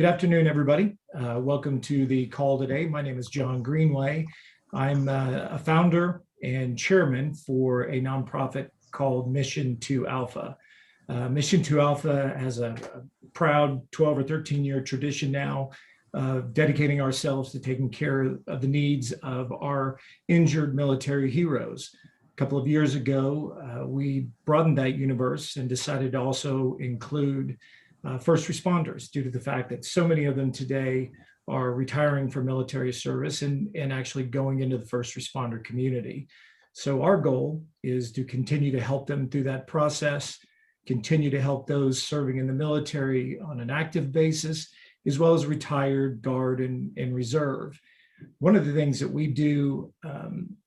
Good afternoon, everybody. Welcome to the call today. My name is John Greenway. I'm a founder and chairman for a nonprofit called Mission2Alpha. Mission2Alpha has a proud 12 or 13-year tradition now of dedicating ourselves to taking care of the needs of our injured military heroes. A couple of years ago, we broadened that universe and decided to also include first responders, due to the fact that so many of them today are retiring from military service and actually going into the first responder community. So our goal is to continue to help them through that process, continue to help those serving in the military on an active basis, as well as retired, guard, and reserve. One of the things that we do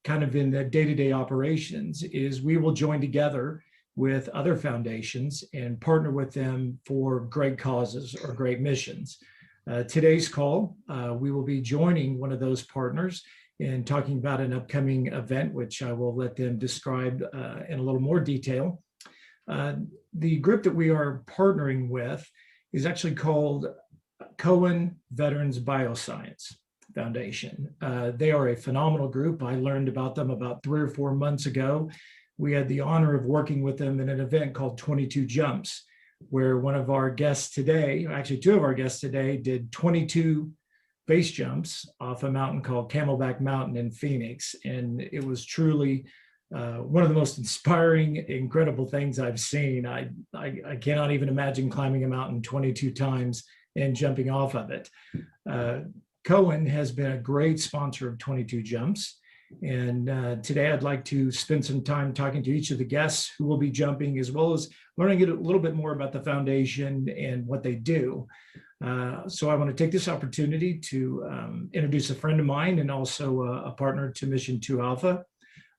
kind of in the day-to-day operations is we will join together with other foundations and partner with them for great causes or great missions. Today's call, we will be joining one of those partners and talking about an upcoming event, which I will let them describe in a little more detail. The group that we are partnering with is actually called Cohen Veterans Bioscience Foundation. They are a phenomenal group. I learned about them about 3 or 4 months ago. We had the honor of working with them in an event called 22jumps, where one of our guests today, actually 2 of our guests today, did 22 base jumps off a mountain called Camelback Mountain in Phoenix. And it was truly one of the most inspiring, incredible things I've seen. I cannot even imagine climbing a mountain 22 times and jumping off of it. Cohen has been a great sponsor of 22 Jumps. And today I'd like to spend some time talking to each of the guests who will be jumping, as well as learning a little bit more about the foundation and what they do. So I want to take this opportunity to introduce a friend of mine and also a partner to Mission2Alpha.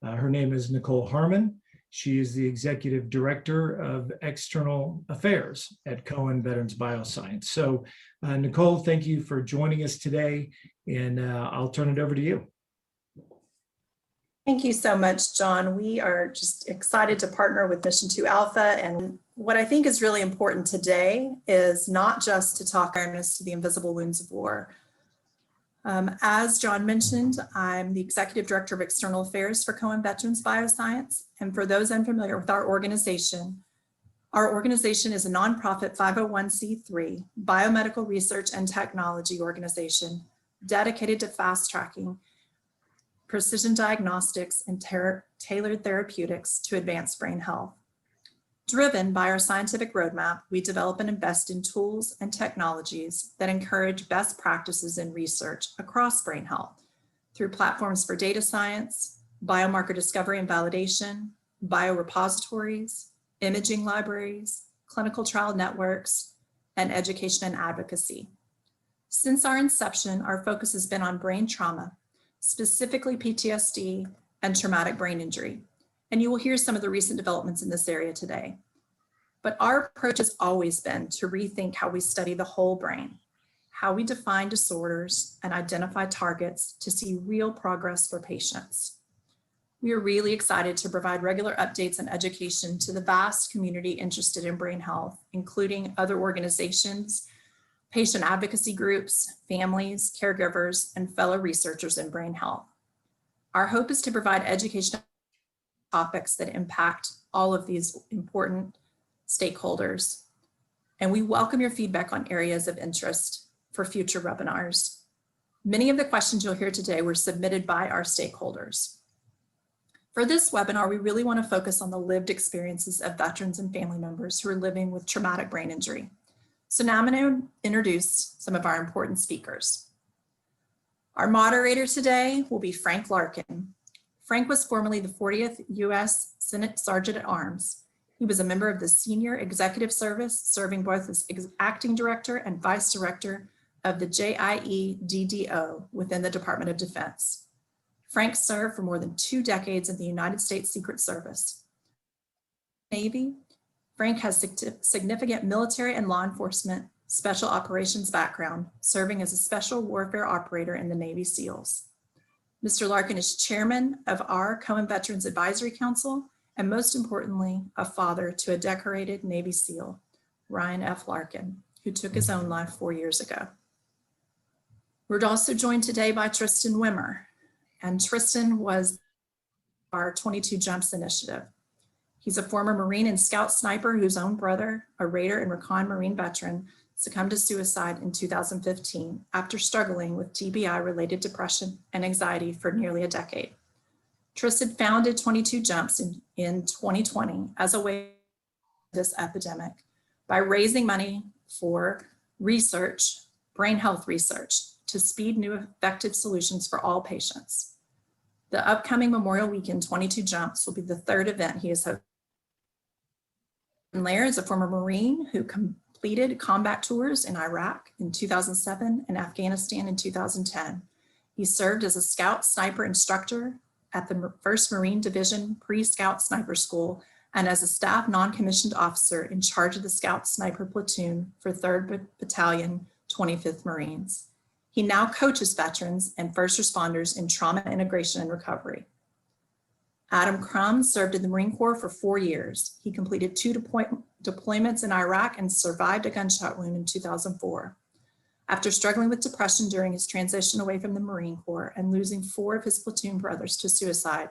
Her name is Nicole Harmon. She is the Executive Director of External Affairs at Cohen Veterans Bioscience. So Nicole, thank you for joining us today, and I'll turn it over to you. Thank you so much, John. We are just excited to partner with Mission2Alpha. And what I think is really important today is not just to talk awareness to the invisible wounds of war. As John mentioned, I'm the Executive Director of External Affairs for Cohen Veterans Bioscience. And for those unfamiliar with our organization is a nonprofit 501c3 biomedical research and technology organization dedicated to fast-tracking precision diagnostics and tailored therapeutics to advance brain health. Driven by our scientific roadmap, we develop and invest in tools and technologies that encourage best practices in research across brain health through platforms for data science, biomarker discovery and validation, biorepositories, imaging libraries, clinical trial networks, and education and advocacy. Since our inception, our focus has been on brain trauma, specifically PTSD and traumatic brain injury. And you will hear some of the recent developments in this area today. But our approach has always been to rethink how we study the whole brain, how we define disorders and identify targets to see real progress for patients. We are really excited to provide regular updates and education to the vast community interested in brain health, including other organizations, patient advocacy groups, families, caregivers, and fellow researchers in brain health. Our hope is to provide education topics that impact all of these important stakeholders. And we welcome your feedback on areas of interest for future webinars. Many of the questions you'll hear today were submitted by our stakeholders. For this webinar, we really want to focus on the lived experiences of veterans and family members who are living with traumatic brain injury. So now I'm going to introduce some of our important speakers. Our moderator today will be Frank Larkin. Frank was formerly the 40th U.S. Senate Sergeant at Arms. He was a member of the Senior Executive Service, serving both as Acting Director and Vice Director of the JIEDDO within the Department of Defense. Frank served for more than 2 decades in the United States Secret Service. Navy. Frank has significant military and law enforcement special operations background, serving as a special warfare operator in the Navy SEALs. Mr. Larkin is chairman of our Cohen Veterans Advisory Council, and most importantly, a father to a decorated Navy SEAL, Ryan F. Larkin. who took his own life 4 years ago. We're also joined today by Tristan Wimmer, and Tristan was our 22jumps initiative. He's a former Marine and Scout sniper whose own brother, a Raider and Recon Marine veteran, succumbed to suicide in 2015 after struggling with TBI-related depression and anxiety for nearly a decade. Tristan founded 22jumps in 2020 as a way to this epidemic by raising money for research, brain health research, to speed new effective solutions for all patients. The upcoming Memorial Weekend 22jumps will be the third event he has hosted. Lair is a former Marine who completed combat tours in Iraq in 2007 and Afghanistan in 2010. He served as a Scout sniper instructor at the 1st Marine Division Pre-Scout Sniper School and as a staff non-commissioned officer in charge of the Scout Sniper Platoon for 3rd Battalion, 25th Marines. He now coaches veterans and first responders in trauma integration and recovery. Adam Crum served in the Marine Corps for 4 years. He completed 2 deployments in Iraq and survived a gunshot wound in 2004. After struggling with depression during his transition away from the Marine Corps and losing 4 of his platoon brothers to suicide,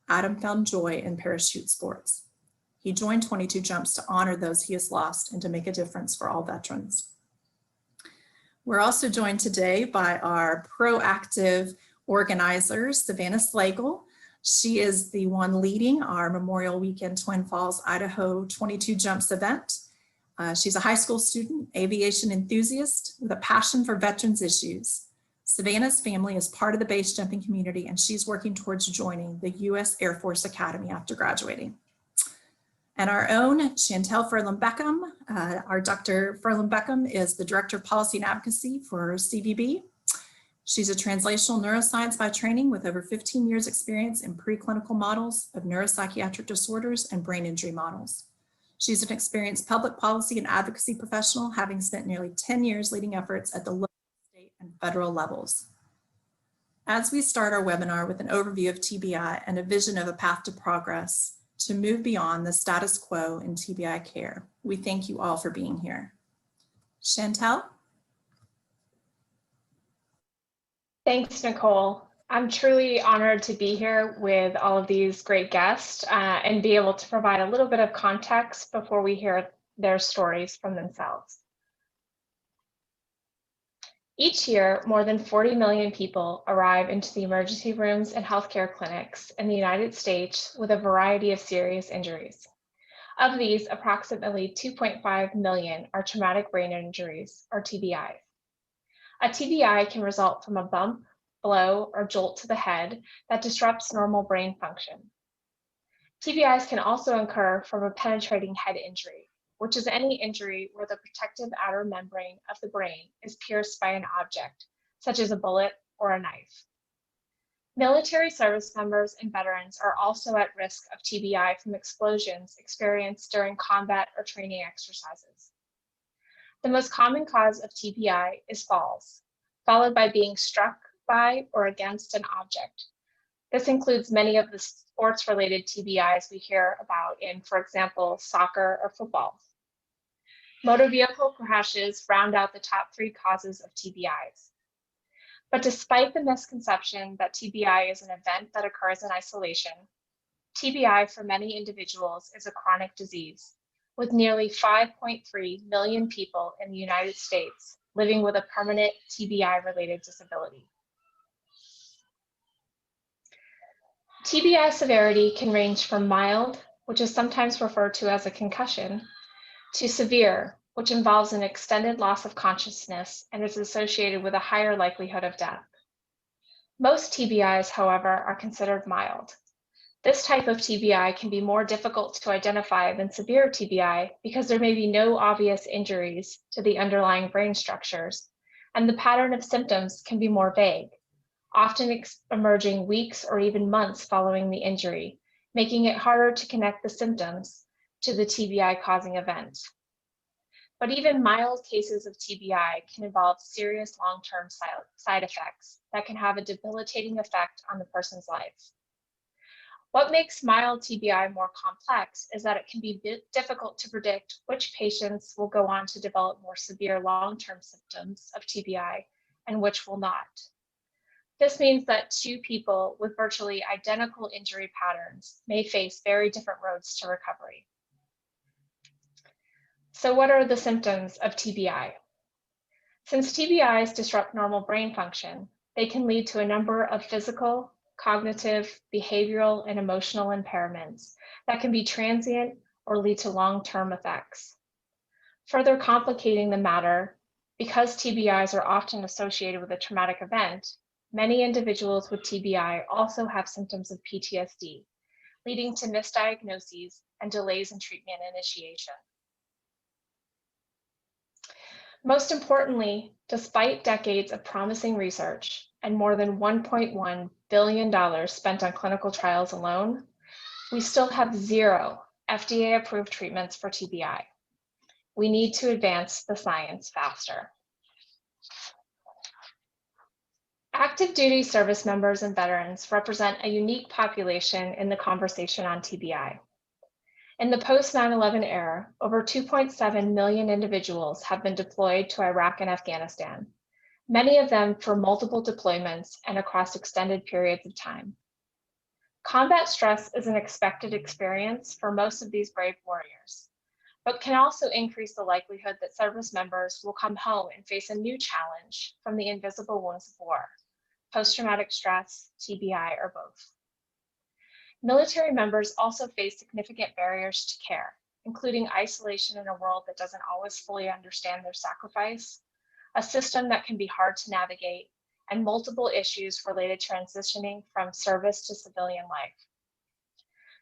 Adam found joy in parachute sports. He joined 22jumps to honor those he has lost and to make a difference for all veterans. We're also joined today by our proactive organizer, Savannah Slagle. She is the one leading our Memorial Weekend Twin Falls, Idaho 22jumps event. She's a high school student, aviation enthusiast with a passion for veterans issues. Savannah's family is part of the base jumping community, and she's working towards joining the U.S. Air Force Academy after graduating. And our own Chantel Furlan-Beckham, our Dr. Furlan-Beckham is the Director of Policy and Advocacy for CVB. She's a translational neuroscience by training with over 15 years experience in preclinical models of neuropsychiatric disorders and brain injury models. She's an experienced public policy and advocacy professional, having spent nearly 10 years leading efforts at the local, state, and federal levels. As we start our webinar with an overview of TBI and a vision of a path to progress to move beyond the status quo in TBI care, we thank you all for being here. Chantel? Thanks, Nicole. I'm truly honored to be here with all of these great guests and be able to provide a little bit of context before we hear their stories from themselves. Each year, more than 40 million people arrive into the emergency rooms and healthcare clinics in the United States with a variety of serious injuries. Of these, approximately 2.5 million are traumatic brain injuries, or TBI. A TBI can result from a bump, blow, or jolt to the head that disrupts normal brain function. TBIs can also occur from a penetrating head injury, which is any injury where the protective outer membrane of the brain is pierced by an object, such as a bullet or a knife. Military service members and veterans are also at risk of TBI from explosions experienced during combat or training exercises. The most common cause of TBI is falls, followed by being struck by or against an object. This includes many of the sports-related TBIs we hear about in, for example, soccer or football. Motor vehicle crashes round out the top 3 causes of TBIs. But despite the misconception that TBI is an event that occurs in isolation, TBI for many individuals is a chronic disease, with nearly 5.3 million people in the United States living with a permanent TBI-related disability. TBI severity can range from mild, which is sometimes referred to as a concussion, to severe, which involves an extended loss of consciousness and is associated with a higher likelihood of death. Most TBIs, however, are considered mild. This type of TBI can be more difficult to identify than severe TBI because there may be no obvious injuries to the underlying brain structures, and the pattern of symptoms can be more vague, often emerging weeks or even months following the injury, making it harder to connect the symptoms to the TBI causing event. But even mild cases of TBI can involve serious long-term side effects that can have a debilitating effect on the person's life. What makes mild TBI more complex is that it can be difficult to predict which patients will go on to develop more severe long-term symptoms of TBI and which will not. This means that two people with virtually identical injury patterns may face very different roads to recovery. So what are the symptoms of TBI? Since TBIs disrupt normal brain function, they can lead to a number of physical, cognitive, behavioral, and emotional impairments that can be transient or lead to long-term effects. Further complicating the matter, because TBIs are often associated with a traumatic event, many individuals with TBI also have symptoms of PTSD, leading to misdiagnoses and delays in treatment initiation. Most importantly, despite decades of promising research and more than $1.1 billion spent on clinical trials alone, we still have 0 FDA-approved treatments for TBI. We need to advance the science faster. Active duty service members and veterans represent a unique population in the conversation on TBI. In the post 9/11 era, over 2.7 million individuals have been deployed to Iraq and Afghanistan, many of them for multiple deployments and across extended periods of time. Combat stress is an expected experience for most of these brave warriors, but can also increase the likelihood that service members will come home and face a new challenge from the invisible wounds of war, post-traumatic stress, TBI, or both. Military members also face significant barriers to care, including isolation in a world that doesn't always fully understand their sacrifice, a system that can be hard to navigate, and multiple issues related to transitioning from service to civilian life.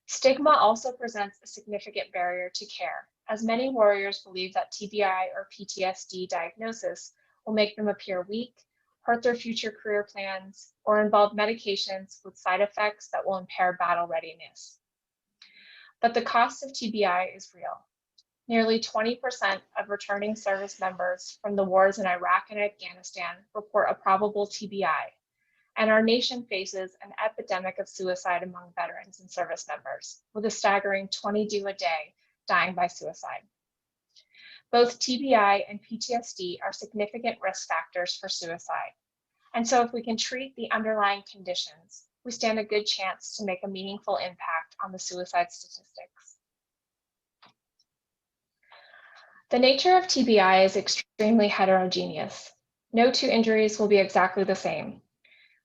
Stigma also presents a significant barrier to care, as many warriors believe that TBI or PTSD diagnosis will make them appear weak, hurt their future career plans, or involve medications with side effects that will impair battle readiness. But the cost of TBI is real. Nearly 20% of returning service members from the wars in Iraq and Afghanistan report a probable TBI, and our nation faces an epidemic of suicide among veterans and service members, with a staggering 22 a day dying by suicide. Both TBI and PTSD are significant risk factors for suicide. And so if we can treat the underlying conditions, we stand a good chance to make a meaningful impact on the suicide statistics. The nature of TBI is extremely heterogeneous. No two injuries will be exactly the same.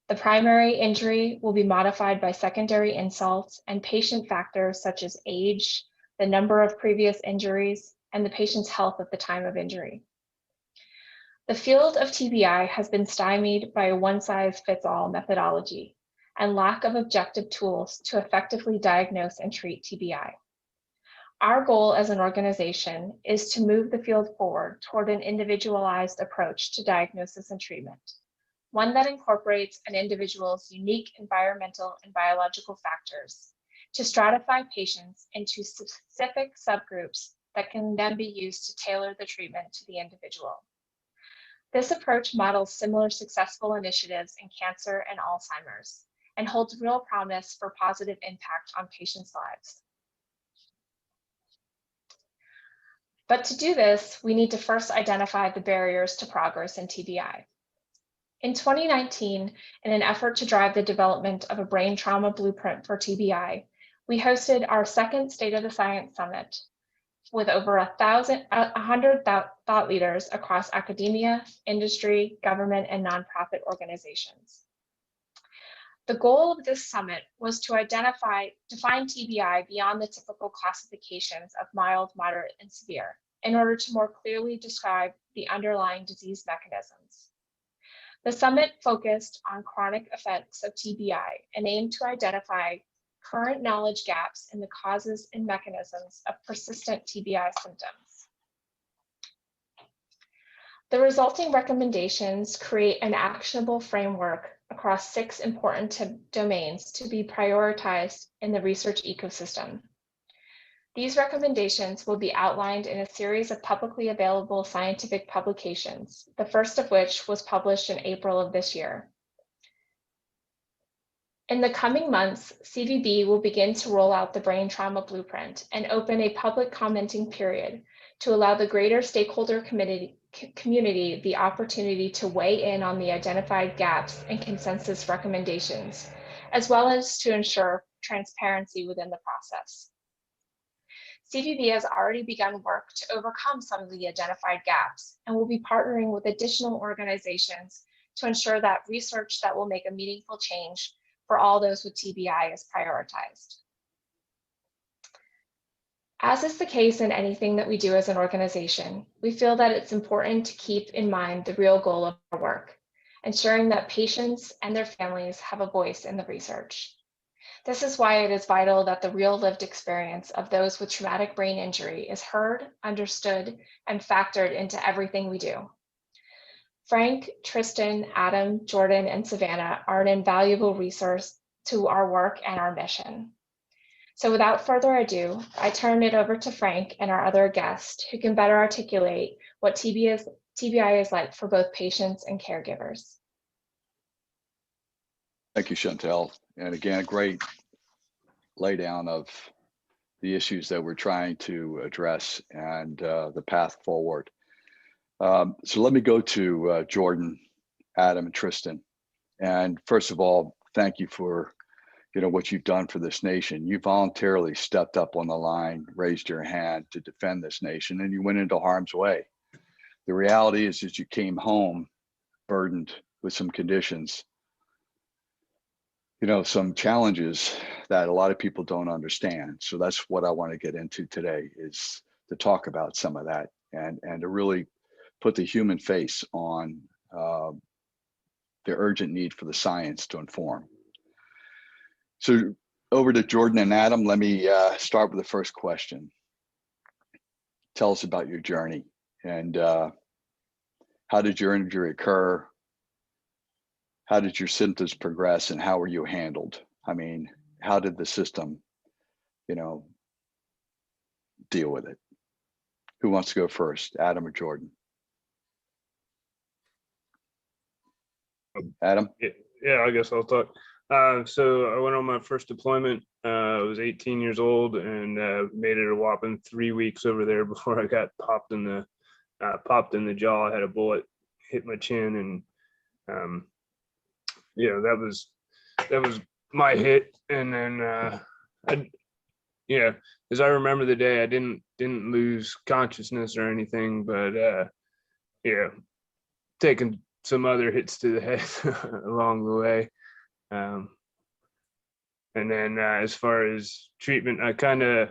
The primary injury will be modified by secondary insults and patient factors such as age, the number of previous injuries, and the patient's health at the time of injury. The field of TBI has been stymied by a one-size-fits-all methodology and lack of objective tools to effectively diagnose and treat TBI. Our goal as an organization is to move the field forward toward an individualized approach to diagnosis and treatment, one that incorporates an individual's unique environmental and biological factors to stratify patients into specific subgroups that can then be used to tailor the treatment to the individual. This approach models similar successful initiatives in cancer and Alzheimer's and holds real promise for positive impact on patients' lives. But to do this, we need to first identify the barriers to progress in TBI. In 2019, in an effort to drive the development of a brain trauma blueprint for TBI, we hosted our second State of the Science Summit with over 100 thought leaders across academia, industry, government, and nonprofit organizations. The goal of this summit was to define TBI beyond the typical classifications of mild, moderate, and severe, in order to more clearly describe the underlying disease mechanisms. The summit focused on chronic effects of TBI and aimed to identify current knowledge gaps in the causes and mechanisms of persistent TBI symptoms. The resulting recommendations create an actionable framework across 6 important domains to be prioritized in the research ecosystem. These recommendations will be outlined in a series of publicly available scientific publications, the first of which was published in April of this year. In the coming months, CVB will begin to roll out the Brain Trauma Blueprint and open a public commenting period to allow the greater stakeholder community the opportunity to weigh in on the identified gaps and consensus recommendations, as well as to ensure transparency within the process. CVB has already begun work to overcome some of the identified gaps and will be partnering with additional organizations to ensure that research that will make a meaningful change for all those with TBI is prioritized. As is the case in anything that we do as an organization, we feel that it's important to keep in mind the real goal of our work, ensuring that patients and their families have a voice in the research. This is why it is vital that the real lived experience of those with traumatic brain injury is heard, understood, and factored into everything we do. Frank, Tristan, Adam, Jordan, and Savannah are an invaluable resource to our work and our mission. So without further ado, I turn it over to Frank and our other guest who can better articulate what TBI is like for both patients and caregivers. Thank you, Chantel. And again, a great laydown of the issues that we're trying to address and the path forward. So let me go to Jordan, Adam, and Tristan. And first of all, thank you for what you've done for this nation. You voluntarily stepped up on the line, raised your hand to defend this nation, and you went into harm's way. The reality is that you came home burdened with some conditions, some challenges that a lot of people don't understand. So that's what I want to get into today, is to talk about some of that and to really put the human face on the urgent need for the science to inform. So over to Jordan and Adam, let me start with the first question. Tell us about your journey and how did your injury occur? How did your symptoms progress and how were you handled? I mean, how did the system, deal with it? Who wants to go first, Adam or Jordan? Adam? Yeah, I guess I'll talk. So I went on my first deployment. I was 18 years old and made it a whopping 3 weeks over there before I got popped in the jaw. I had a bullet hit my chin, and that was my hit. And then as I remember the day, I didn't lose consciousness or anything, but taking some other hits to the head along the way. And then as far as treatment, I kind of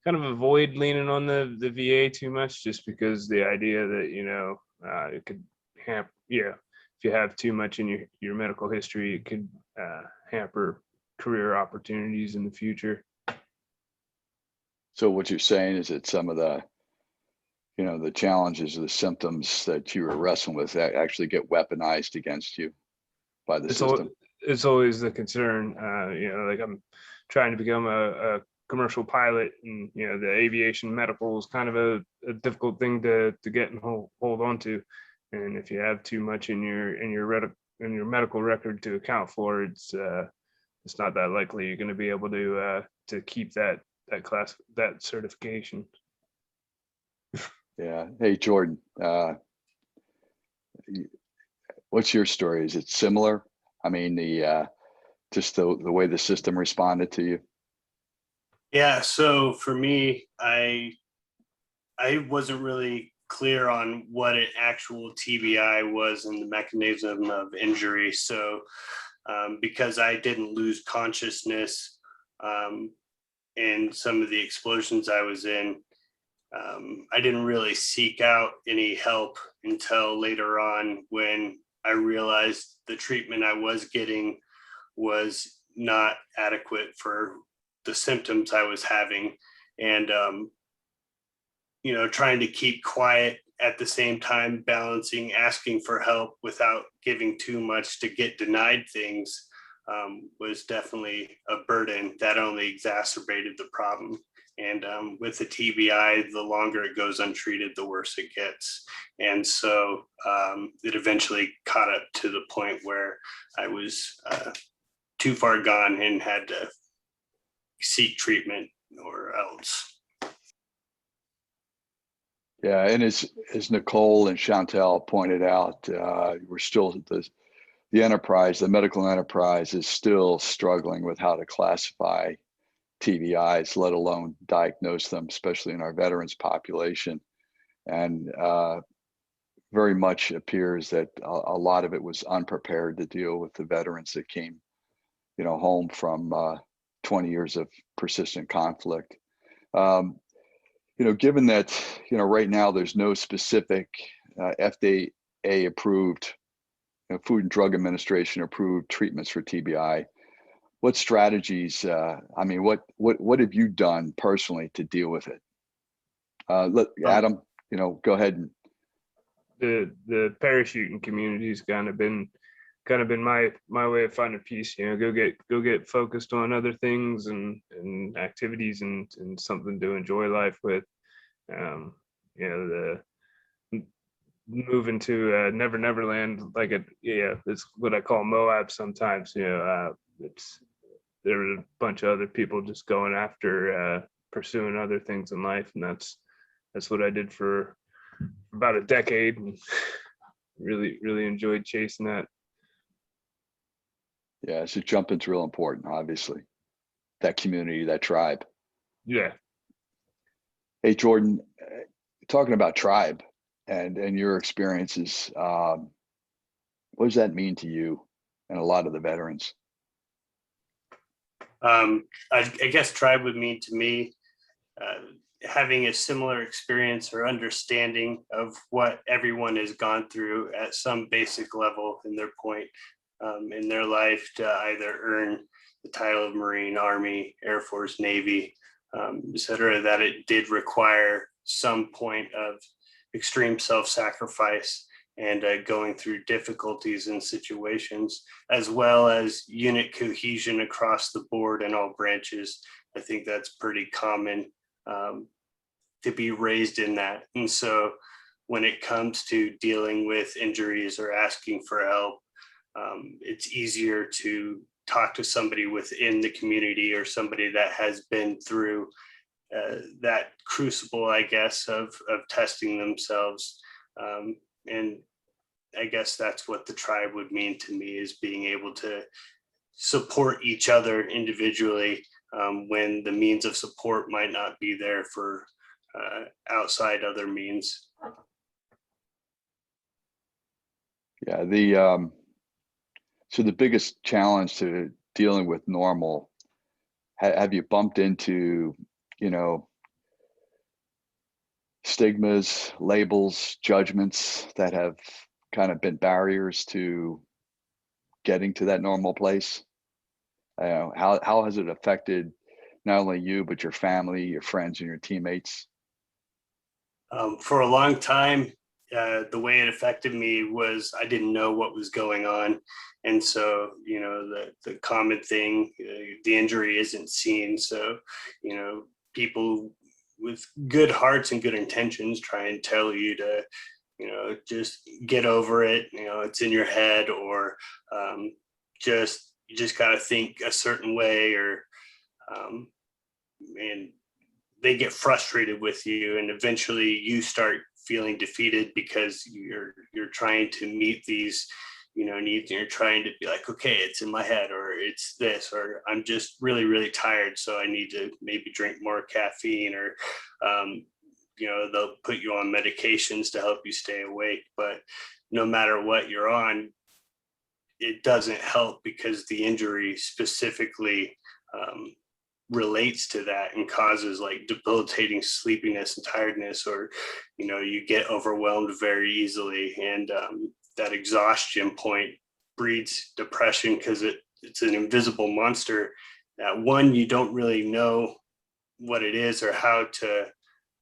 avoid leaning on the VA too much, just because the idea that, it could hamper, if you have too much in your medical history, it could hamper career opportunities in the future. So what you're saying is that some of the, the challenges or the symptoms that you were wrestling with that actually get weaponized against you by the system. It's always the concern. Like I'm trying to become a commercial pilot, and the aviation medical is kind of a difficult thing to get and hold on to. And if you have too much in your medical record to account for, it's not that likely you're going to be able to keep that class, that certification. Yeah. Hey, Jordan, what's your story? Is it similar? I mean, just the way the system responded to you. Yeah. So for me, I wasn't really clear on what an actual TBI was and the mechanism of injury. So because I didn't lose consciousness in some of the explosions I was in, I didn't really seek out any help until later on, when I realized the treatment I was getting was not adequate for the symptoms I was having. And, trying to keep quiet at the same time, balancing asking for help without giving too much to get denied things was definitely a burden that only exacerbated the problem. And with the TBI, the longer it goes untreated, the worse it gets. And so it eventually caught up to the point where I was too far gone and had to seek treatment or else. Yeah, and as Nicole and Chantel pointed out, we're still the enterprise, the medical enterprise, is still struggling with how to classify TBIs, let alone diagnose them, especially in our veterans population. And very much appears that a lot of it was unprepared to deal with the veterans that came, home from 20 years of persistent conflict. Given that, right now there's no specific FDA approved, Food and Drug Administration approved treatments for TBI, what strategies, what have you done personally to deal with it? Adam, go ahead. And the parachuting community's kind of been my way of finding peace. Go get focused on other things and activities and something to enjoy life with. The moving to Never Land, it's what I call Moab sometimes. There were a bunch of other people just going after pursuing other things in life, and that's what I did for about a decade, and really enjoyed chasing that. Yeah, so jumping's real important, obviously. That community, that tribe. Yeah. Hey, Jordan, talking about tribe and your experiences, what does that mean to you and a lot of the veterans? I guess tribe would mean to me having a similar experience or understanding of what everyone has gone through at some basic level in their point in their life to either earn the title of Marine, Army, Air Force, Navy, et cetera, that it did require some point of extreme self-sacrifice and going through difficulties and situations, as well as unit cohesion across the board in all branches. I think that's pretty common to be raised in that. And so when it comes to dealing with injuries or asking for help, it's easier to talk to somebody within the community or somebody that has been through that crucible, I guess, of testing themselves. And I guess that's what the tribe would mean to me, is being able to support each other individually when the means of support might not be there for outside other means. Yeah, so the biggest challenge to dealing with normal, have you bumped into, stigmas, labels, judgments that have kind of been barriers to getting to that normal place? How has it affected not only you, but your family, your friends, and your teammates? For a long time, the way it affected me was I didn't know what was going on. And so, the common thing, the injury isn't seen. So, people with good hearts and good intentions try and tell you to, just get over it. It's in your head, or you just got to think a certain way, or and they get frustrated with you, and eventually you start feeling defeated because you're trying to meet these needs, and you're trying to be like, okay, it's in my head, or it's this, or I'm just really tired, so I need to maybe drink more caffeine, or they'll put you on medications to help you stay awake. But no matter what you're on, it doesn't help, because the injury specifically relates to that and causes like debilitating sleepiness and tiredness, or you get overwhelmed very easily, and that exhaustion point breeds depression, because it's an invisible monster that, one, you don't really know what it is or how to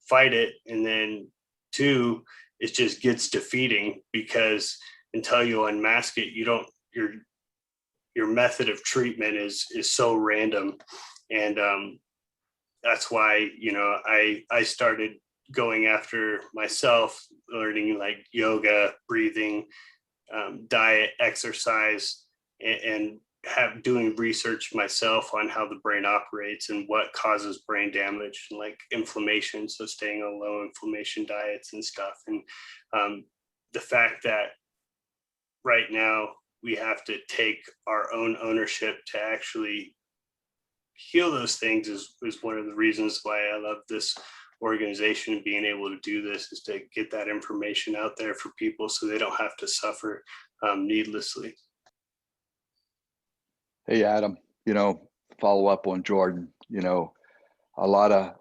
fight it, and then two, it just gets defeating, because until you unmask it, your method of treatment is so random. And that's why I started going after myself, learning like yoga, breathing, diet, exercise, and doing research myself on how the brain operates and what causes brain damage, like inflammation. So staying on low inflammation diets and stuff. And the fact that right now we have to take our own ownership to actually heal those things is one of the reasons why I love this organization and being able to do this, is to get that information out there for people so they don't have to suffer needlessly. Hey, Adam, follow up on Jordan, a lot of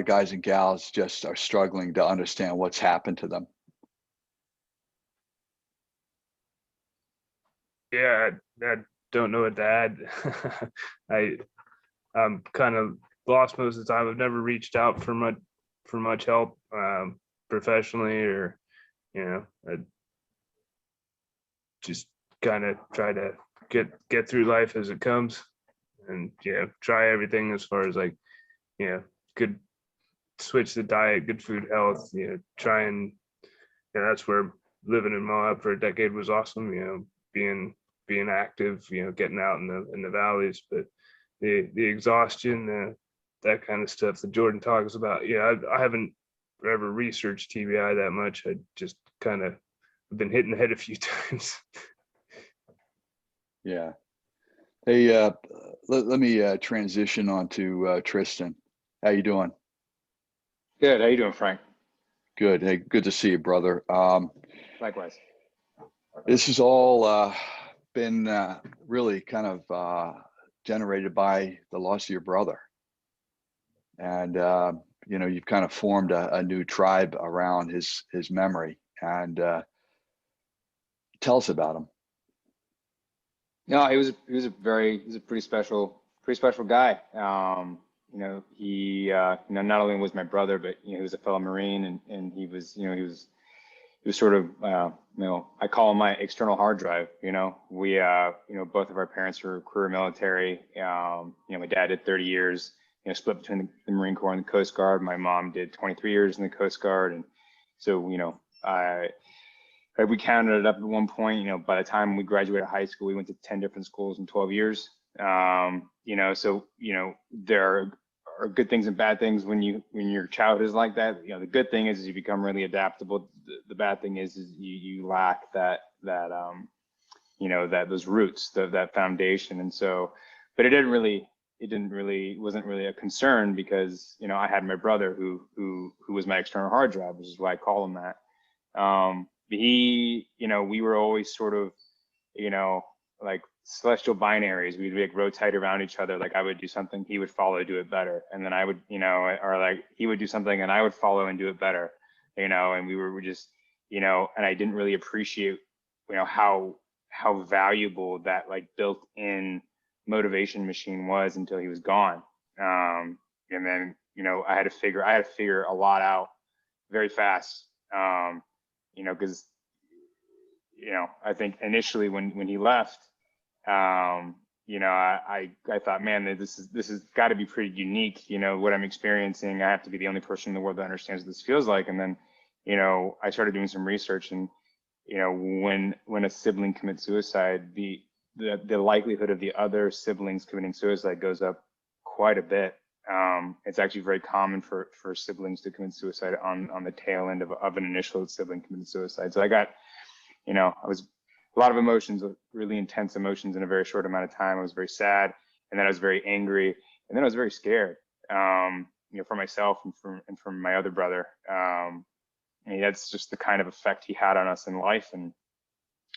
guys and gals just are struggling to understand what's happened to them. Yeah, I don't know what to add. I'm kind of lost most of the time. I've never reached out for much help professionally, or I just kind of try to get through life as it comes, and try everything as far as like good switch the diet, good food, health, try and that's where living in Moab for a decade was awesome, being active, getting out in the valleys. But the exhaustion, that kind of stuff that Jordan talks about, I haven't ever researched TBI that much. I just kind of been hit in the head a few times. Yeah. Hey, let me transition on to Tristan. How you doing? Good. How you doing, Frank? Good. Hey, good to see you, brother. Likewise. This has all been really kind of generated by the loss of your brother. And, you've kind of formed a new tribe around his memory. And tell us about him. No, he was a pretty special guy. He not only was my brother, but he was a fellow Marine, and he was sort of I call him my external hard drive. We both of our parents were career military. My dad did 30 years, split between the Marine Corps and the Coast Guard. My mom did 23 years in the Coast Guard, and so we counted it up at one point. By the time we graduated high school, we went to 10 different schools in 12 years. So there are good things and bad things when your childhood is like that. The good thing is you become really adaptable. The bad thing is you lack that those roots, that foundation. And so, but wasn't really a concern, because I had my brother who was my external hard drive, which is why I call him that. We were always sort of, like celestial binaries. We'd like rotate around each other. Like I would do something, he would follow, do it better. And then I would, or like he would do something and I would follow and do it better, and we were just, and I didn't really appreciate, how valuable that like built in motivation machine was until he was gone. And then, I had to figure a lot out very fast. Because, I think initially when he left, I thought, man, that this has got to be pretty unique. What I'm experiencing, I have to be the only person in the world that understands what this feels like. And then, I started doing some research, and, when a sibling commits suicide, the likelihood of the other siblings committing suicide goes up quite a bit. It's actually very common for siblings to commit suicide on the tail end of an initial sibling committed suicide. So I got, I was a lot of emotions, really intense emotions in a very short amount of time. I was very sad, and then I was very angry, and then I was very scared, for myself and from my other brother. That's just the kind of effect he had on us in life, and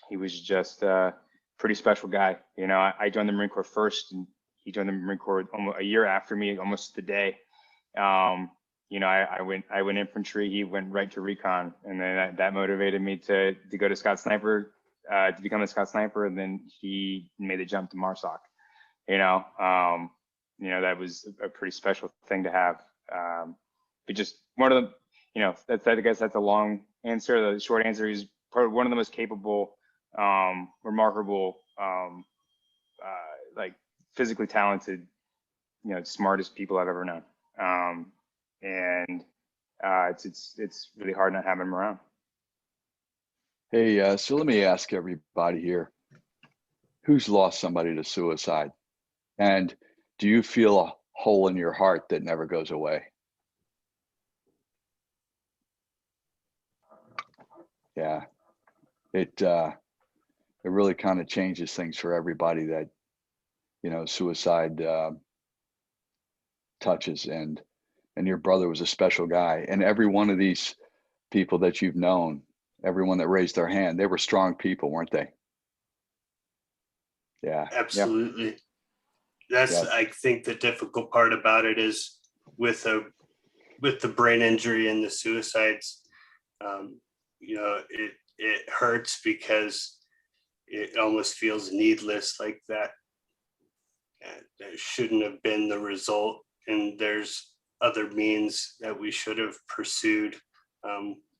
he was just a pretty special guy. I joined the Marine Corps first, and he joined the Marine Corps almost a year after me, almost the day. I went infantry. He went right to recon, and then that motivated me to go to Scout Sniper, to become a Scout Sniper. And then he made the jump to MARSOC. That was a pretty special thing to have. But just one of the, I guess that's a long answer. The short answer is probably one of the most capable, remarkable, like physically talented, smartest people I've ever known. It's really hard not having him around. Hey, so let me ask everybody here, who's lost somebody to suicide? And do you feel a hole in your heart that never goes away? Yeah, it really kind of changes things for everybody that, you know, suicide touches. And your brother was a special guy. And every one of these people that you've known, everyone that raised their hand, they were strong people, weren't they? Yeah. Absolutely. That's, Yep. I think the difficult part about it is with the brain injury and the suicides, you know, it hurts because it almost feels needless, like that shouldn't have been the result. And there's other means that we should have pursued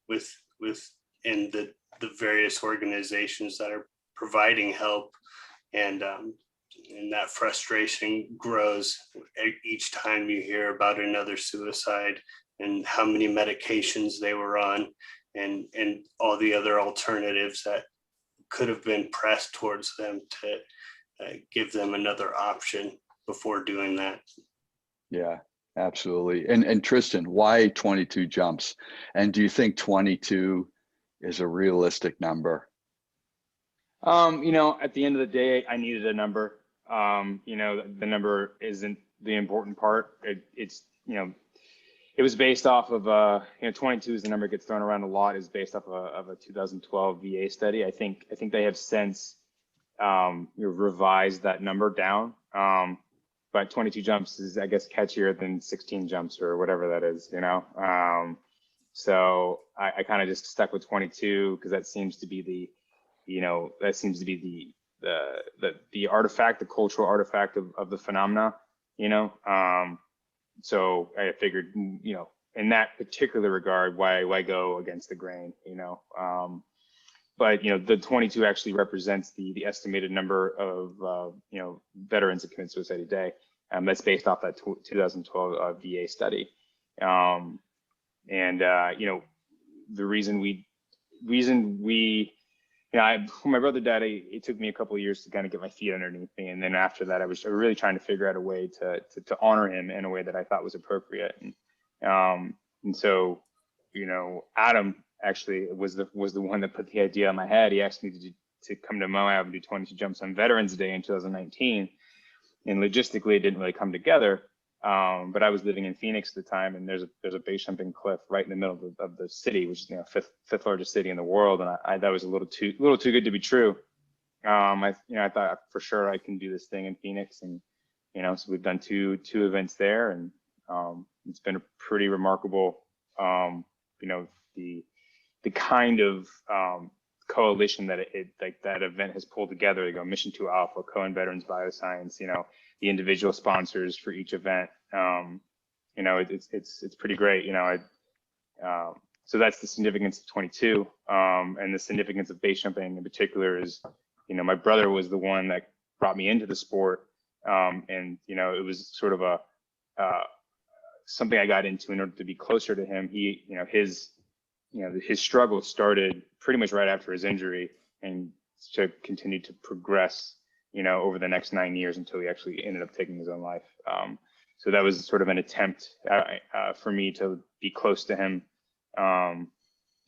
within the various organizations that are providing help. And that frustration grows each time you hear about another suicide and how many medications they were on, and all the other alternatives that could have been pressed towards them to give them another option before doing that. Yeah, absolutely. And Tristan, why 22 jumps? And do you think 22 is a realistic number? You know, at the end of the day, I needed a number. You know, the number isn't the important part. It's, you know, it was based off of, you know, 22 is the number that gets thrown around a lot, is based off of a 2012 VA study. I think they have since revised that number down. But 22 jumps is, I guess, catchier than 16 jumps or whatever that is, you know? So I kind of just stuck with 22 because that seems to be the, you know, that seems to be the artifact, the cultural artifact of the phenomena, you know? So I figured, you know, in that particular regard, why go against the grain, you know? But, you know, the 22 actually represents the estimated number of, you know, veterans that commit suicide a day. That's based off that 2012 VA study. You know, the reason we, you know, when my brother died, it took me a couple of years to kind of get my feet underneath me. And then after that, I was really trying to figure out a way to honor him in a way that I thought was appropriate. And so, you know, Adam actually was the one that put the idea in my head. He asked me to come to Moab and do 22 jumps on Veterans Day in 2019. And logistically, it didn't really come together. But I was living in Phoenix at the time, and there's a base jumping cliff right in the middle of the city, which is, you know, fifth largest city in the world, and I that was a little too good to be true. I thought for sure I can do this thing in Phoenix, and, you know, so we've done two events there, and it's been a pretty remarkable, you know, the kind of coalition that that event has pulled together. They go Mission2Alpha, Cohen Veterans Bioscience, you know, the individual sponsors for each event. You know, it's pretty great, you know. So that's the significance of 22, and the significance of base jumping in particular is, you know, my brother was the one that brought me into the sport, and, you know, it was sort of a something I got into in order to be closer to him. He, you know, his struggle started pretty much right after his injury, and to continue to progress, you know, over the next 9 years until he actually ended up taking his own life. So that was sort of an attempt for me to be close to him,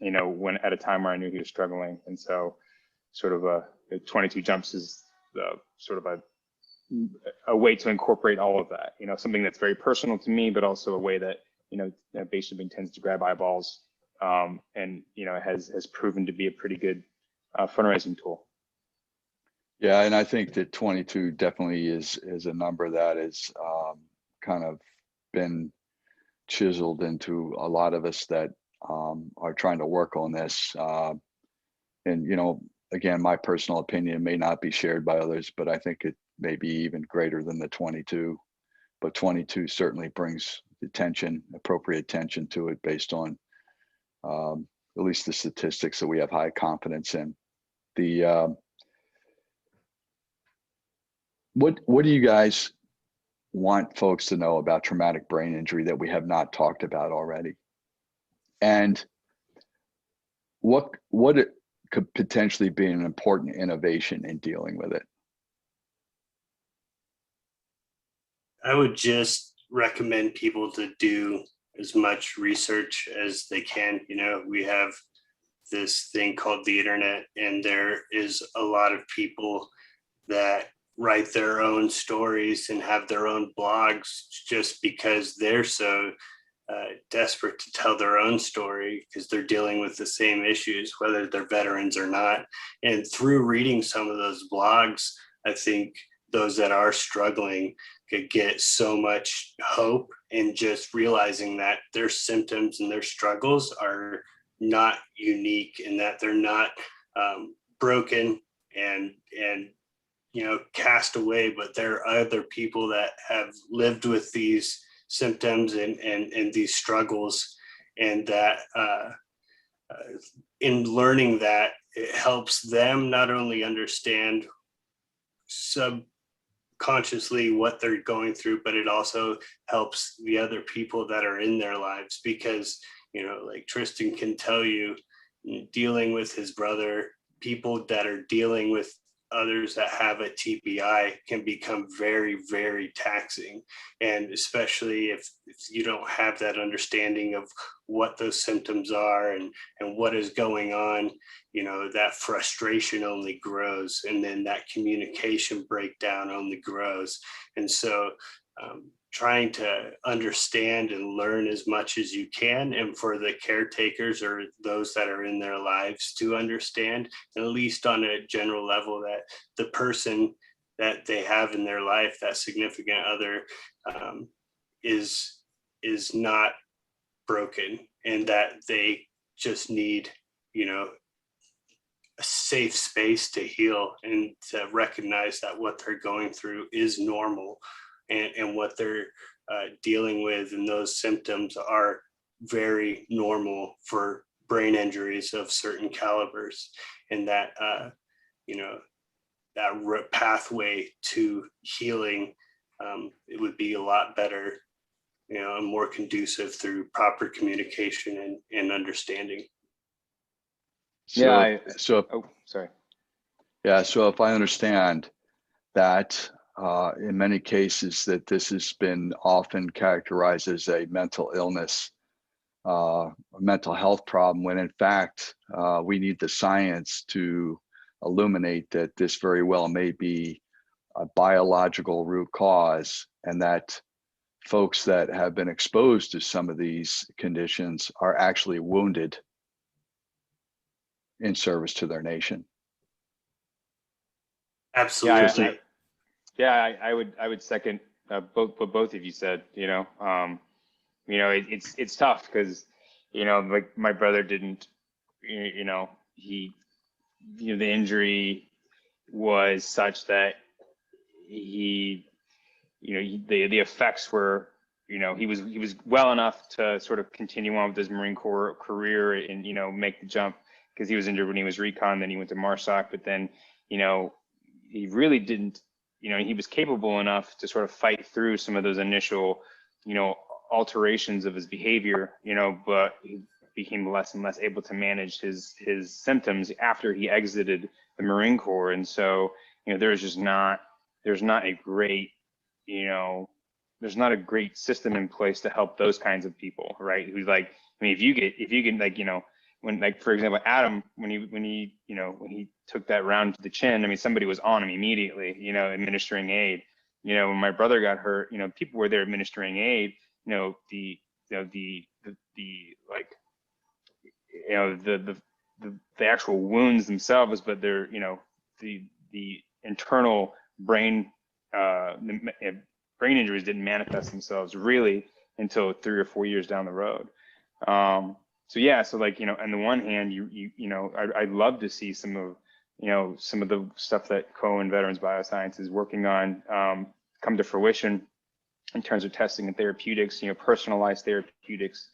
you know, when at a time where I knew he was struggling. And so sort of 22 jumps is sort of a way to incorporate all of that, you know, something that's very personal to me, but also a way that, you know, base jumping tends to grab eyeballs, and, you know, has proven to be a pretty good fundraising tool. Yeah, and I think that 22 definitely is a number that is kind of been chiseled into a lot of us that are trying to work on this. And, you know, again, my personal opinion may not be shared by others, but I think it may be even greater than the 22. But 22 certainly brings attention, appropriate attention to it based on at least the statistics that we have high confidence in. The what do you guys want folks to know about traumatic brain injury that we have not talked about already? And what it could potentially be an important innovation in dealing with it? I would just recommend people to do as much research as they can. You know, we have this thing called the internet, and there is a lot of people that write their own stories and have their own blogs just because they're so desperate to tell their own story because they're dealing with the same issues, whether they're veterans or not. And through reading some of those blogs, I think those that are struggling could get so much hope, and just realizing that their symptoms and their struggles are not unique, and that they're not broken and you know, cast away, but there are other people that have lived with these symptoms and these struggles, and that in learning that, it helps them not only understand subconsciously what they're going through, but it also helps the other people that are in their lives. Because, you know, like Tristan can tell you, dealing with his brother, people that are dealing with others that have a TBI can become very, very taxing. And especially if you don't have that understanding of what those symptoms are and what is going on, you know, that frustration only grows, and then that communication breakdown only grows. And so trying to understand and learn as much as you can, and for the caretakers or those that are in their lives to understand, at least on a general level, that the person that they have in their life, that significant other, is not broken, and that they just need, you know, a safe space to heal, and to recognize that what they're going through is normal, and what they're dealing with, and those symptoms are very normal for brain injuries of certain calibers, and that you know, that pathway to healing, it would be a lot better, you know, and more conducive through proper communication and understanding. Yeah. So Oh, sorry. yeah, so if I understand that, in many cases that this has been often characterized as a mental illness, a mental health problem, when in fact we need the science to illuminate that this very well may be a biological root cause, and that folks that have been exposed to some of these conditions are actually wounded in service to their nation. Absolutely. I would second both what both of you said. It's tough because, like my brother didn't, the injury was such that the effects were, he was well enough to sort of continue on with his Marine Corps career and, make the jump, because he was injured when he was recon, then he went to MARSOC, but then, he really didn't, he was capable enough to sort of fight through some of those initial, alterations of his behavior, but he became less and less able to manage his symptoms after he exited the Marine Corps. And so, there's not a great, there's not a great system in place to help those kinds of people, right? Who's like, I mean, if you get like, when, like, for example, Adam, when he took that round to the chin, I mean, somebody was on him immediately, administering aid. When my brother got hurt, people were there administering aid. The actual wounds themselves, but they're, the internal brain injuries didn't manifest themselves really until 3 or 4 years down the road. So like, on the one hand, I'd love to see some of the stuff that Cohen Veterans Bioscience is working on come to fruition in terms of testing and therapeutics, personalized therapeutics,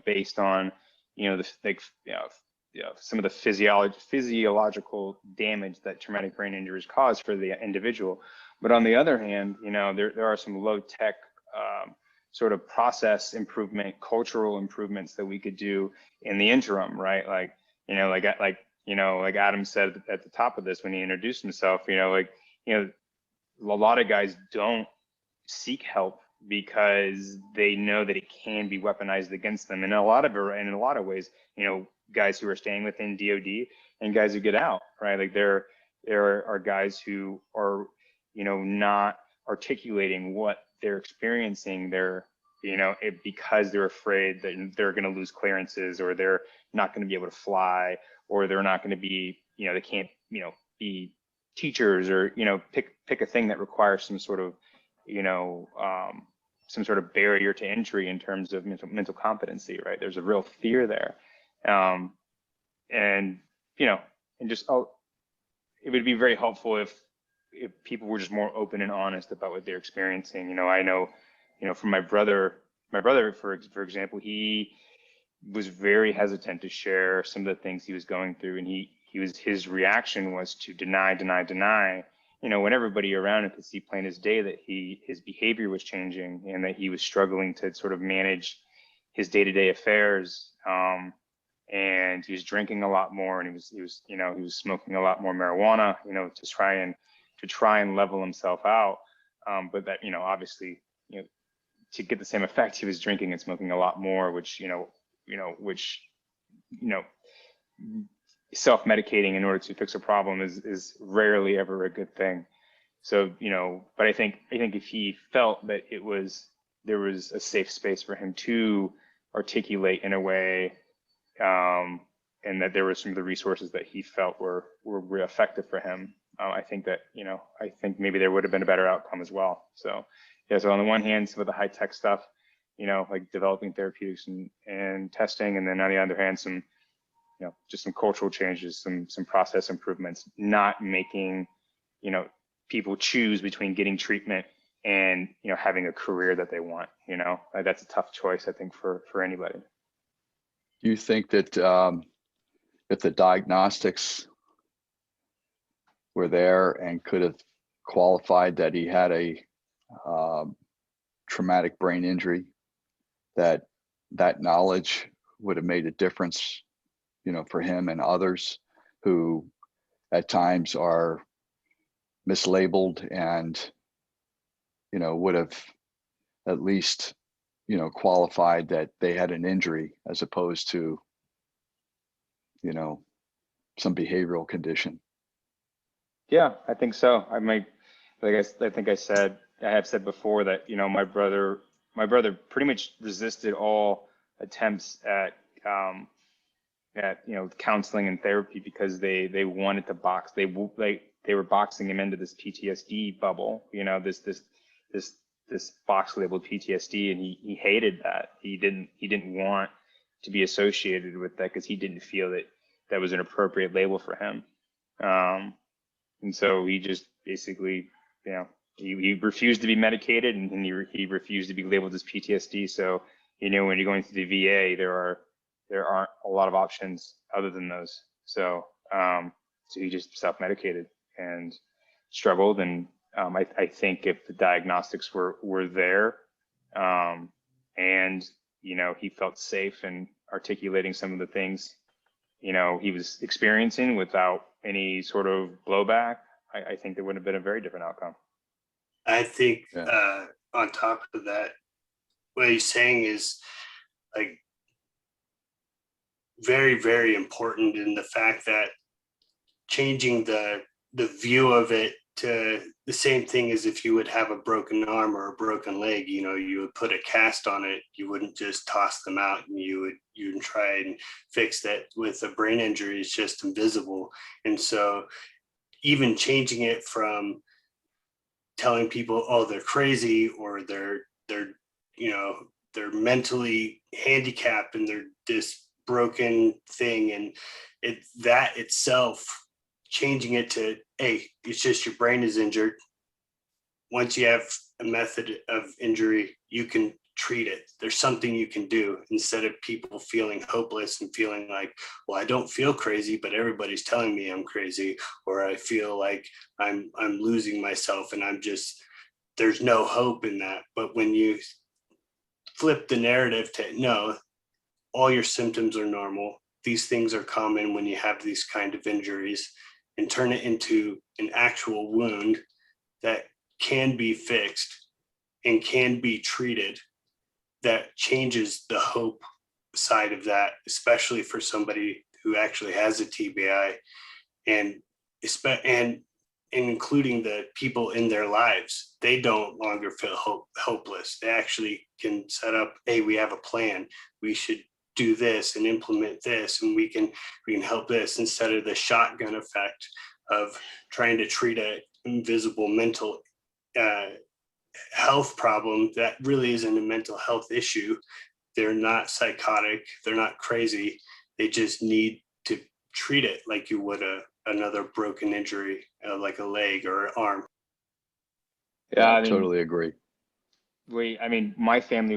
based on, some of the physiological damage that traumatic brain injuries cause for the individual. But on the other hand, there are some low tech sort of process improvement, cultural improvements that we could do in the interim, right? Like Adam said at the top of this when he introduced himself, a lot of guys don't seek help because they know that it can be weaponized against them. And in a lot of ways, you know, guys who are staying within DoD and guys who get out, right? Like there are guys who are, you know, not articulating what they're experiencing. Because they're afraid that they're going to lose clearances, or they're not going to be able to fly, or they're not going to be, you know, they can't, you know, be teachers, or, you know, pick a thing that requires some sort of, you know, some sort of barrier to entry in terms of mental competency, right? There's a real fear there. And, you know, and just, it would be very helpful if people were just more open and honest about what they're experiencing. You know, I know, you know, from my brother, for example, he was very hesitant to share some of the things he was going through. And his reaction was to deny, you know, when everybody around him could see plain as day that his behavior was changing and that he was struggling to sort of manage his day-to-day affairs. And he was drinking a lot more, and he was smoking a lot more marijuana, you know, to try and level himself out. But that, you know, obviously, you know, to get the same effect, he was drinking and smoking a lot more, which self-medicating in order to fix a problem is rarely ever a good thing. So, you know, but I think if he felt that there was a safe space for him to articulate in a way, and that there were some of the resources that he felt were effective for him, I think maybe there would have been a better outcome as well. So yeah, so on the one hand, some of the high tech stuff, you know, like developing therapeutics and testing, and then on the other hand, some, you know, just some cultural changes, some process improvements, not making, you know, people choose between getting treatment and, you know, having a career that they want. You know, that's a tough choice, I think, for anybody. Do you think that if the diagnostics were there and could have qualified that he had a traumatic brain injury, that knowledge would have made a difference, you know, for him and others who at times are mislabeled, and, you know, would have at least, you know, qualified that they had an injury as opposed to, you know, some behavioral condition? Yeah, I think so. I have said before that, you know, my brother pretty much resisted all attempts at you know, counseling and therapy because they wanted to box. They were boxing him into this PTSD bubble, you know, this box labeled PTSD, and he hated that. He didn't want to be associated with that because he didn't feel that was an appropriate label for him. And so he just basically, you know, he refused to be medicated, and he refused to be labeled as PTSD. So, you know, when you're going through the VA, there aren't a lot of options other than those. So, so he just self-medicated and struggled. And I think if the diagnostics were there, and, you know, he felt safe in articulating some of the things, you know, he was experiencing without any sort of blowback, I think there would have been a very different outcome. I think Yeah. On top of that, what he's saying is like very, very important in the fact that changing the view of it to the same thing as if you would have a broken arm or a broken leg, you know, you would put a cast on it. You wouldn't just toss them out, and you'd try and fix that. With a brain injury, it's just invisible. And so even changing it from telling people, oh, they're crazy, or they're you know, they're mentally handicapped and they're this broken thing, and that itself, changing it to, hey, it's just your brain is injured. Once you have a method of injury, you can treat it. There's something you can do, instead of people feeling hopeless and feeling like, well, I don't feel crazy, but everybody's telling me I'm crazy, or I feel like I'm losing myself, and there's no hope in that. But when you flip the narrative to, no, all your symptoms are normal, these things are common when you have these kind of injuries, and turn it into an actual wound that can be fixed, and can be treated, that changes the hope side of that, especially for somebody who actually has a TBI, and including the people in their lives. They don't longer feel hopeless. They actually can set up, hey, we have a plan. We should do this and implement this, and we can help this, instead of the shotgun effect of trying to treat an invisible mental health problem that really isn't a mental health issue. They're not psychotic. They're not crazy. They just need to treat it like you would another broken injury, like a leg or an arm. Yeah, I totally agree. I mean, my family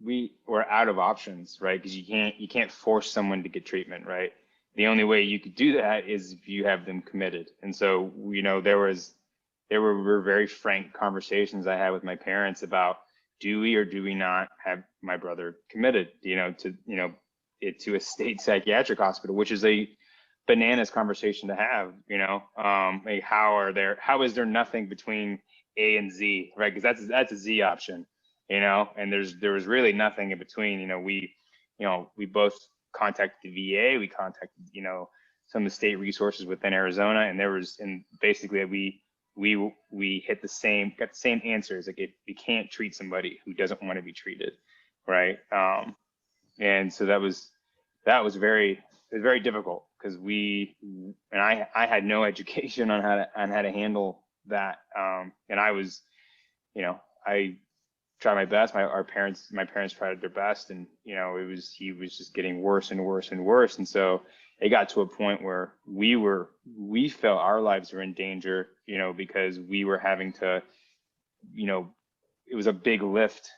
we were out of options, right? Because you can't force someone to get treatment, right? The only way you could do that is if you have them committed. And so, you know, there were very frank conversations I had with my parents about, do we or do we not have my brother committed, to a state psychiatric hospital, which is a bananas conversation to have, like how is there nothing between A and Z, right? Because that's a Z option, and there was really nothing in between. We both contacted the VA, we contacted, some of the state resources within Arizona, and basically we got the same answers. Like, you can't treat somebody who doesn't want to be treated, right? And so that was very difficult, because I had no education on how to handle that, and I tried my best. My parents tried their best, and he was just getting worse and worse and worse, and so it got to a point where we felt our lives were in danger, because we were having to, it was a big lift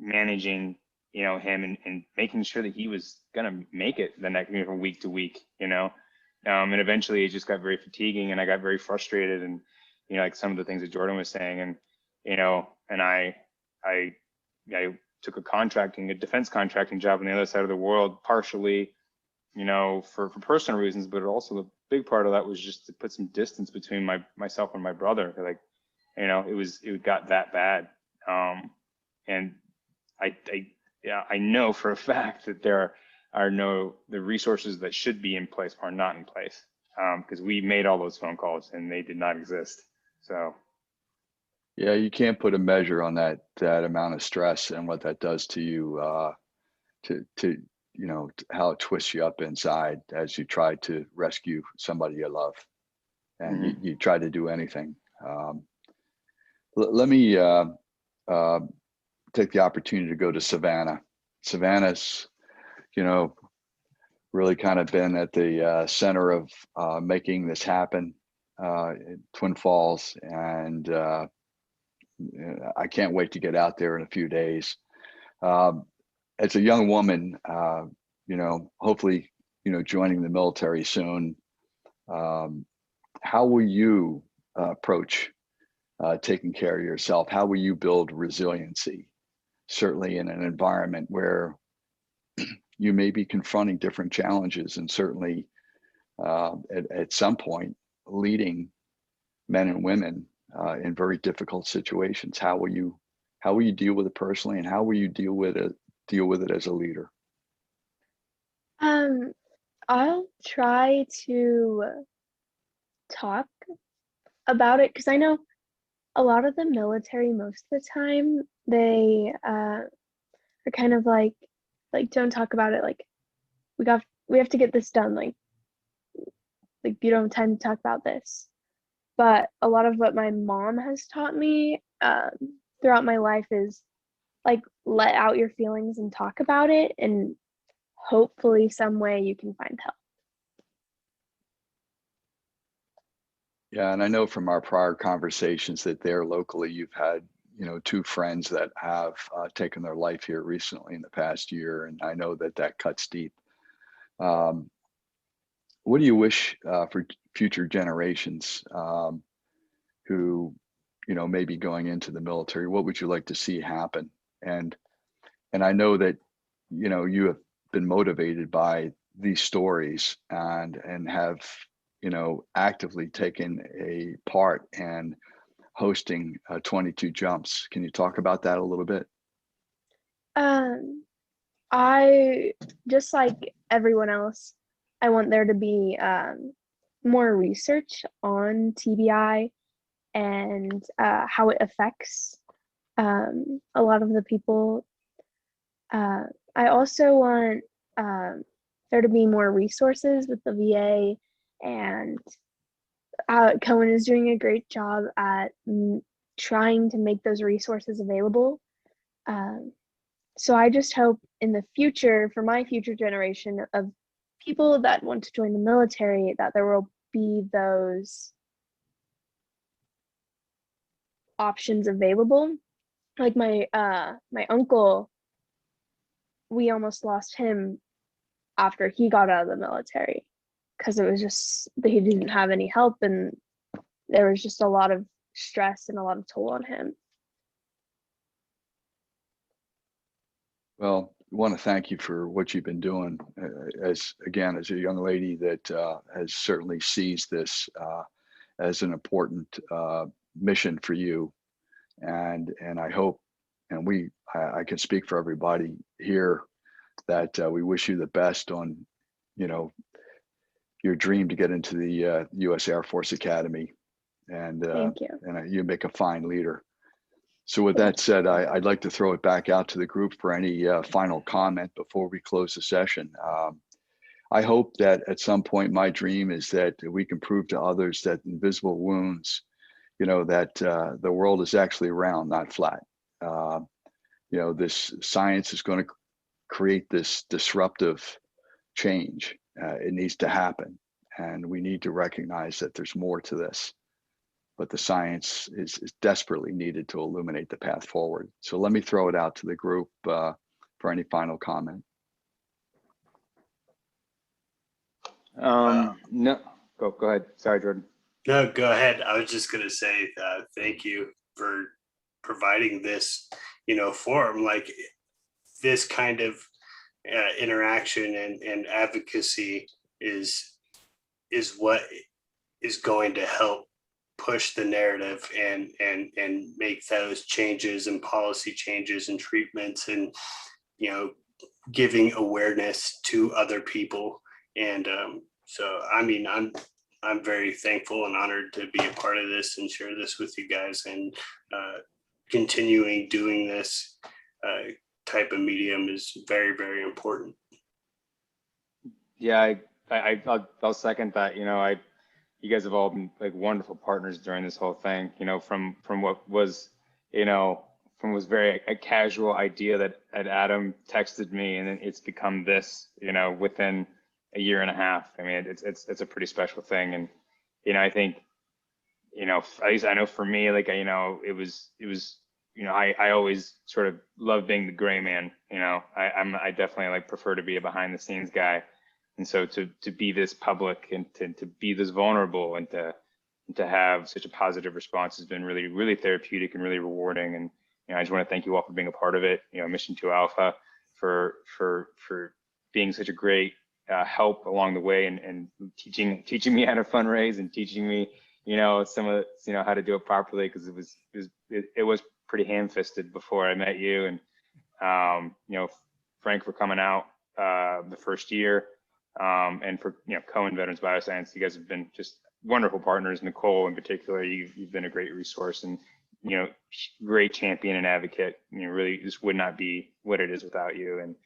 managing, him and making sure that he was gonna make it the next, from week to week, and eventually it just got very fatiguing, and I got very frustrated, and like some of the things that Jordan was saying, and and I took a defense contracting job on the other side of the world, partially, for personal reasons, but also the big part of that was just to put some distance between myself and my brother. Like, it got that bad, and I know for a fact that there are the resources that should be in place are not in place, because we made all those phone calls and they did not exist. So Yeah, you can't put a measure on that amount of stress and what that does to you, to how it twists you up inside as you try to rescue somebody you love, and you try to do anything. Let me take the opportunity to go to Savannah. Savannah's, really kind of been at the center of making this happen in Twin Falls, and I can't wait to get out there in a few days. As a young woman, hopefully, joining the military soon, how will you approach taking care of yourself? How will you build resiliency? Certainly in an environment where you may be confronting different challenges, and certainly at some point leading men and women in very difficult situations. How will you deal with it personally, and how will you deal with it as a leader? I'll try to talk about it, because I know a lot of the military, most of the time, they are kind of like don't talk about it, like we have to get this done, like you don't have time to talk about this. But a lot of what my mom has taught me throughout my life is, like, let out your feelings and talk about it, and hopefully some way you can find help. Yeah, and I know from our prior conversations that there locally you've had, two friends that have taken their life here recently in the past year, and I know that cuts deep. What do you wish for future generations who, may be going into the military? What would you like to see happen? And I know that, you have been motivated by these stories and have, actively taken a part and hosting 22 Jumps. Can you talk about that a little bit? I, just like everyone else, I want there to be more research on TBI and how it affects a lot of the people. I also want there to be more resources with the VA, and Cohen is doing a great job at trying to make those resources available. So I just hope in the future, for my future generation of people that want to join the military, that there will be those options available. Like my uncle, we almost lost him after he got out of the military because it was just that he didn't have any help, and there was just a lot of stress and a lot of toll on him. Well, I want to thank you for what you've been doing as a young lady that has certainly seized this as an important mission for you. And I hope, and I can speak for everybody here, that we wish you the best on, your dream to get into the U.S. Air Force Academy. And Thank you. And you make a fine leader. So with that said, I'd like to throw it back out to the group for any final comment before we close the session. I hope that at some point, my dream is that we can prove to others that invisible wounds, that the world is actually round, not flat. This science is going to create this disruptive change. It needs to happen. And we need to recognize that there's more to this. But the science is desperately needed to illuminate the path forward. So let me throw it out to the group for any final comment. No, go ahead. Sorry, Jordan. No, go ahead. I was just going to say thank you for providing this, forum. Like this kind of interaction and advocacy is what is going to help push the narrative and make those changes and policy changes and treatments and giving awareness to other people. And so I mean I'm very thankful and honored to be a part of this and share this with you guys, and continuing doing this type of medium is very, very important. Yeah, I'll second that. You guys have all been like wonderful partners during this whole thing. From what was, was very a casual idea that Adam texted me, and then it's become this, within a year and a half. I mean, it's a pretty special thing, and I think, at least I know for me, like it was. I always sort of love being the gray man. I definitely like prefer to be a behind the scenes guy. And so to be this public and to be this vulnerable and to have such a positive response has been really, really therapeutic and really rewarding. And I just want to thank you all for being a part of it. Mission2Alpha for being such a great help along the way and teaching me how to fundraise and teaching me some of how to do it properly, because it was pretty ham-fisted before I met you, and Frank for coming out the first year. And for Cohen Veterans Bioscience, you guys have been just wonderful partners. Nicole, in particular, you've been a great resource and great champion and advocate. Really, this would not be what it is without you. And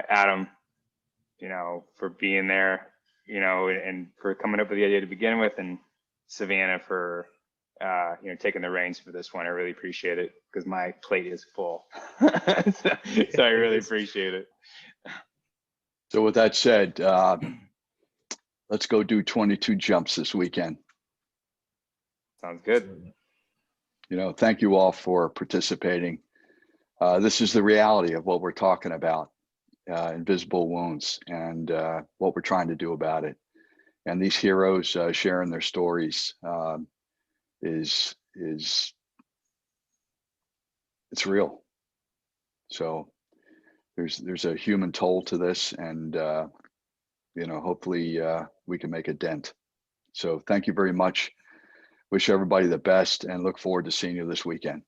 Adam, for being there, and for coming up with the idea to begin with, and Savannah for taking the reins for this one. I really appreciate it because my plate is full. so I really appreciate it. So with that said, let's go do 22 jumps this weekend. Sounds good. Thank you all for participating. This is the reality of what we're talking about, invisible wounds, and what we're trying to do about it. And these heroes sharing their stories is it's real. So there's a human toll to this, and hopefully we can make a dent. So thank you very much. Wish everybody the best and look forward to seeing you this weekend.